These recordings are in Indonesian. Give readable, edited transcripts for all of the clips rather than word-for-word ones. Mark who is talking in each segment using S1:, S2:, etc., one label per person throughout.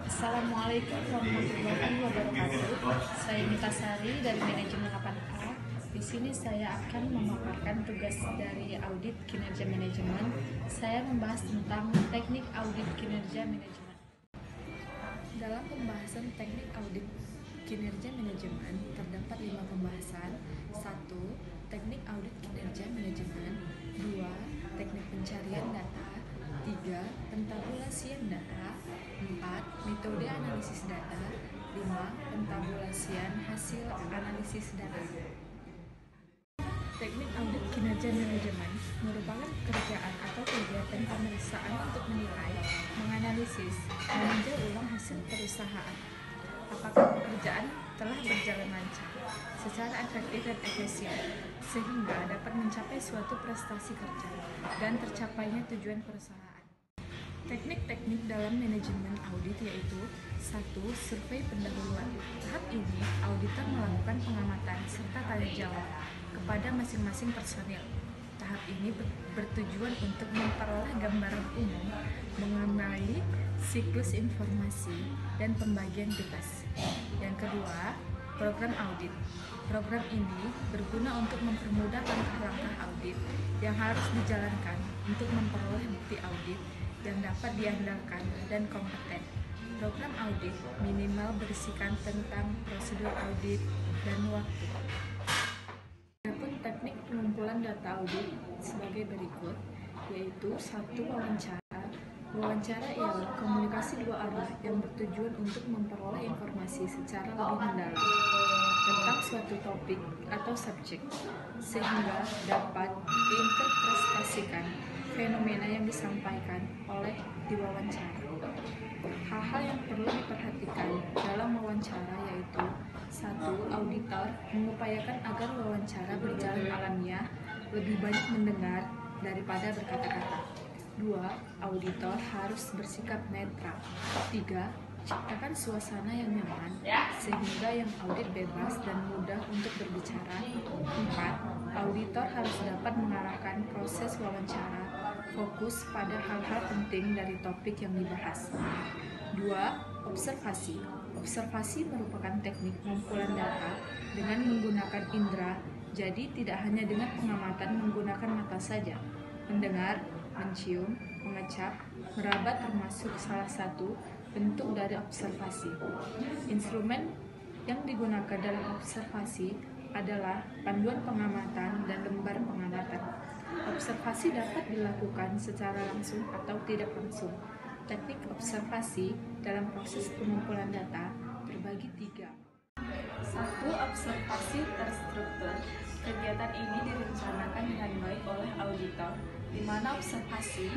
S1: Assalamualaikum warahmatullahi wabarakatuh. Saya Mita Sari dari manajemen 8A. Di sini saya akan memaparkan tugas dari audit kinerja manajemen. Saya membahas tentang teknik audit kinerja manajemen. Dalam pembahasan teknik audit kinerja manajemen terdapat 5 pembahasan. 1. Teknik audit kinerja manajemen. 2. Teknik pencarian data. 3. Pentabulasian data. 4. Metode analisis data. 5. Pentabulasian hasil analisis data. Teknik audit kinerja manajemen merupakan pekerjaan atau kegiatan pemeriksaan untuk menilai, menganalisis, meninjau ulang hasil perusahaan. Apakah pekerjaan telah berjalan lancar, secara efektif dan efisien, sehingga dapat mencapai suatu prestasi kerja dan tercapainya tujuan perusahaan. Teknik-teknik dalam manajemen audit yaitu 1. Survei pendahuluan. Tahap ini, auditor melakukan pengamatan serta tanya jawab kepada masing-masing personil. Tahap ini bertujuan untuk memperoleh gambaran umum mengenai siklus informasi dan pembagian tugas. Yang kedua, program audit. Program ini berguna untuk mempermudah langkah-langkah audit yang harus dijalankan untuk memperoleh bukti audit yang dapat diandalkan dan kompeten. Program audit minimal berisikan tentang prosedur audit dan waktu. Adapun teknik pengumpulan data audit sebagai berikut, yaitu 1. Wawancara. Wawancara ialah komunikasi dua arah yang bertujuan untuk memperoleh informasi secara lebih mendalam tentang suatu topik atau subjek, sehingga dapat diinterpretasikan fenomena yang disampaikan oleh diwawancara. Hal-hal yang perlu diperhatikan dalam wawancara yaitu 1. Auditor mengupayakan agar wawancara berjalan alamiah, lebih banyak mendengar daripada berkata-kata. 2. Auditor harus bersikap netral. 3. Ciptakan suasana yang nyaman sehingga yang audit bebas dan mudah untuk berbicara. 4. Auditor harus dapat mengarahkan proses wawancara fokus pada hal-hal penting dari topik yang dibahas. 2. Observasi. Observasi merupakan teknik pengumpulan data dengan menggunakan indera, jadi tidak hanya dengan pengamatan menggunakan mata saja. Mendengar, mencium, mengecap, meraba termasuk salah satu bentuk dari observasi. Instrumen yang digunakan dalam observasi adalah panduan pengamatan dan lembar pengamatan. Observasi dapat dilakukan secara langsung atau tidak langsung. Teknik observasi dalam proses pengumpulan data terbagi 3. 1. Observasi terstruktur. Kegiatan ini direncanakan dengan baik oleh auditor, di mana observasi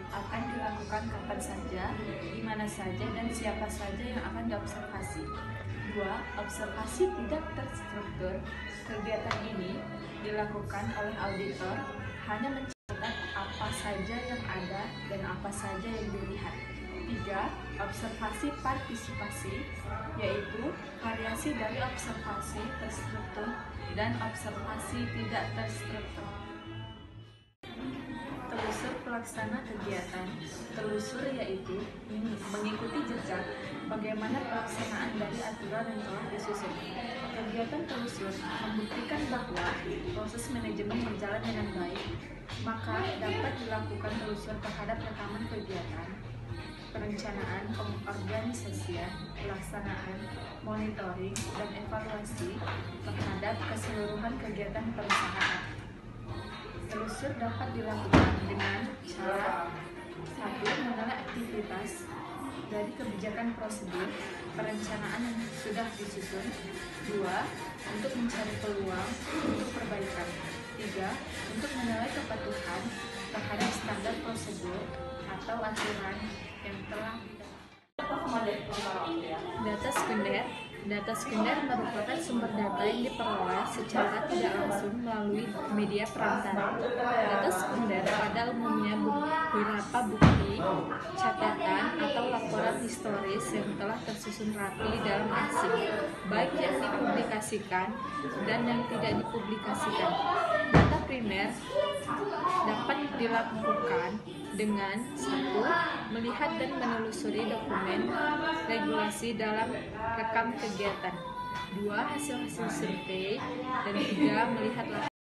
S1: akan dilakukan kapan saja, di mana saja, dan siapa saja yang akan diobservasi. 2. Observasi tidak terstruktur. Kegiatan ini dilakukan oleh auditor hanya mencatat apa saja yang ada dan apa saja yang dilihat. 3. Observasi partisipasi, yaitu variasi dari observasi terstruktur dan observasi tidak terstruktur. Telusur pelaksana kegiatan. Telusur yaitu mengikuti jejak bagaimana pelaksanaan dari aturan yang telah disusun. Kegiatan telusur membuktikan bahwa proses manajemen berjalan dengan baik, maka dapat dilakukan telusur terhadap rekaman kegiatan, perencanaan, pengorganisasian, pelaksanaan, monitoring, dan evaluasi terhadap keseluruhan kegiatan perusahaan. Telusur dapat dilakukan dengan cara 1. Mengenai aktivitas dari kebijakan prosedur perencanaan yang sudah disusun. 2. Untuk mencari peluang untuk perbaikan. 3. Untuk menilai kepatuhan terhadap standar prosedur atau aturan yang telah Data sekunder. Data sekunder merupakan sumber data yang diperoleh secara tidak langsung melalui media perantara. Data sekunder pada umumnya beberapa bukti, catatan, atau laporan historis yang telah tersusun rapi dalam arsip, baik yang dipublikasikan dan yang tidak dipublikasikan. Data primer dapat dilakukan dengan 1. Melihat dan menelusuri dokumen regulasi dalam rekam kegiatan, 2. Hasil-hasil survei, dan 3. Melihat laporan.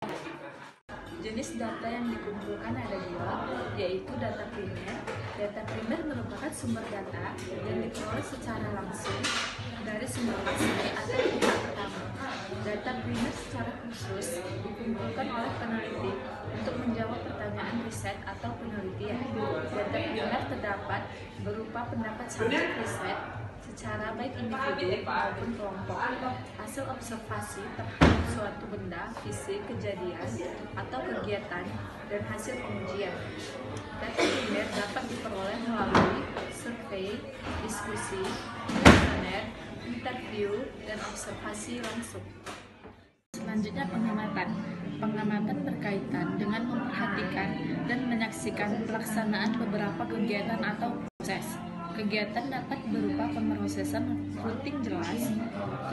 S1: Jenis data yang dikumpulkan ada 2, yaitu data primer. Data primer merupakan sumber data yang diperoleh secara langsung dari sumber asli atau pihak pertama. Data primer secara khusus dikumpulkan oleh peneliti untuk menjawab pertanyaan riset atau penelitian. Data primer terdapat berupa pendapat subjek riset secara baik individu maupun kelompok, hasil observasi terhadap suatu benda, fisik, kejadian, atau kegiatan, dan hasil pengujian. Data primer dapat diperoleh melalui survei, diskusi, kuesioner, interview, dan observasi langsung. Selanjutnya pengamatan. Pengamatan berkaitan dengan memperhatikan dan menyaksikan pelaksanaan beberapa kegiatan atau proses. Kegiatan dapat berupa pemrosesan rutin jelas,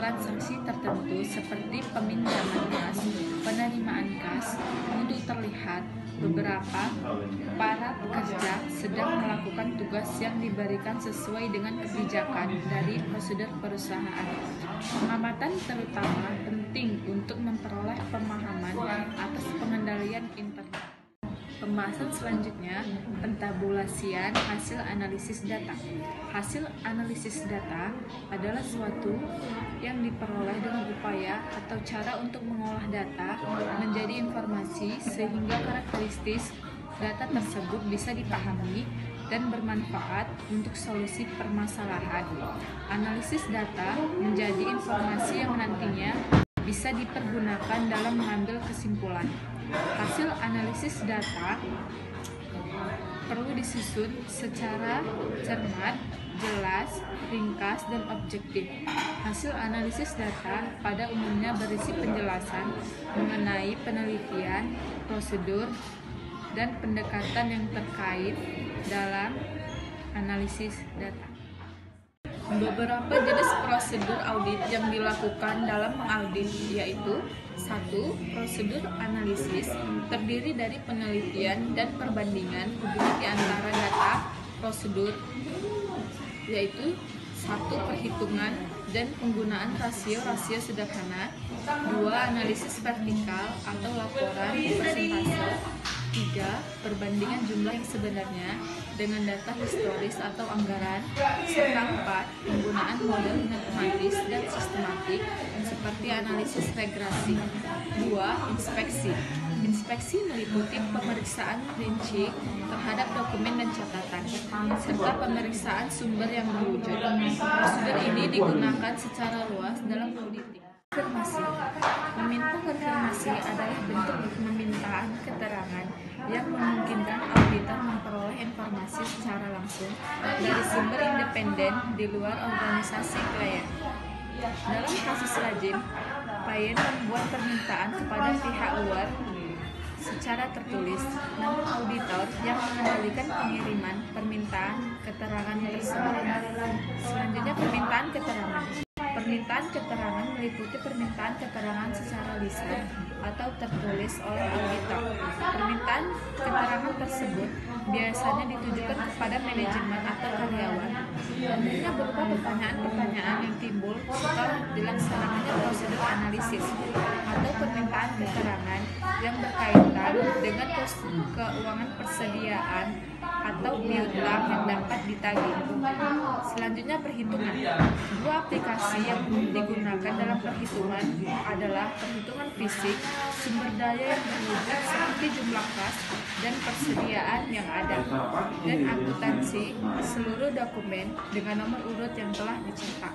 S1: transaksi tertentu seperti peminjaman kas, penerimaan kas. Untuk terlihat, beberapa para pekerja sedang melakukan tugas yang diberikan sesuai dengan kebijakan dari prosedur perusahaan. Pengamatan terutama penting untuk memperoleh pemahaman atas pengendalian internal. Pembahasan selanjutnya, pentabulasian hasil analisis data. Hasil analisis data adalah suatu yang diperoleh dengan upaya atau cara untuk mengolah data menjadi informasi sehingga karakteristik data tersebut bisa dipahami dan bermanfaat untuk solusi permasalahan. Analisis data menjadi informasi yang nantinya bisa dipergunakan dalam mengambil kesimpulan. Hasil analisis data perlu disusun secara cermat, jelas, ringkas, dan objektif. Hasil analisis data pada umumnya berisi penjelasan mengenai penelitian, prosedur, dan pendekatan yang terkait dalam analisis data. Beberapa jenis prosedur audit yang dilakukan dalam mengaudit yaitu 1. Prosedur analisis terdiri dari penelitian dan perbandingan hubungan di antara data prosedur, yaitu 1. Perhitungan dan penggunaan rasio-rasio sederhana, 2. Analisis vertikal atau laporan persentase, 3. Perbandingan jumlah yang sebenarnya dengan data historis atau anggaran, serta 4. Penggunaan model matematis dan sistematik seperti analisis regresi. 2. Inspeksi. Inspeksi meliputi pemeriksaan rinci terhadap dokumen dan catatan, serta pemeriksaan sumber yang mewujud. Prosedur ini digunakan secara luas dalam auditing. Konfirmasi. Meminta konfirmasi adalah bentuk memintaan keterangan yang memungkinkan auditor memperoleh informasi secara langsung dari sumber independen di luar organisasi klien. Dalam kasus rajin, klien membuat permintaan kepada pihak luar secara tertulis, namun auditor yang mengendalikan pengiriman permintaan keterangan tersebut. Selanjutnya, permintaan keterangan. Permintaan keterangan meliputi permintaan keterangan secara lisan atau tertulis oleh auditor. Permintaan keterangan tersebut biasanya ditujukan kepada manajemen atau karyawan. Umumnya berupa pertanyaan-pertanyaan yang timbul setelah dilaksanakannya prosedur analisis atau permintaan keterangan yang berkaitan dengan keuangan persediaan atau piutang yang dapat ditagih. Selanjutnya, perhitungan. Dua aplikasi yang digunakan dalam perhitungan adalah perhitungan fisik, sumber daya yang terwujud seperti jumlah kas dan persediaan yang ada, dan akuntansi seluruh dokumen dengan nomor urut yang telah dicetak.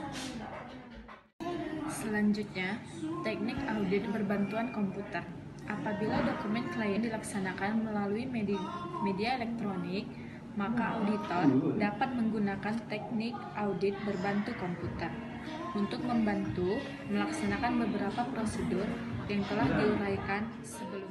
S1: Selanjutnya, teknik audit berbantuan komputer. Apabila dokumen klien dilaksanakan melalui media elektronik, maka auditor dapat menggunakan teknik audit berbantu komputer untuk membantu melaksanakan beberapa prosedur yang telah diuraikan sebelumnya.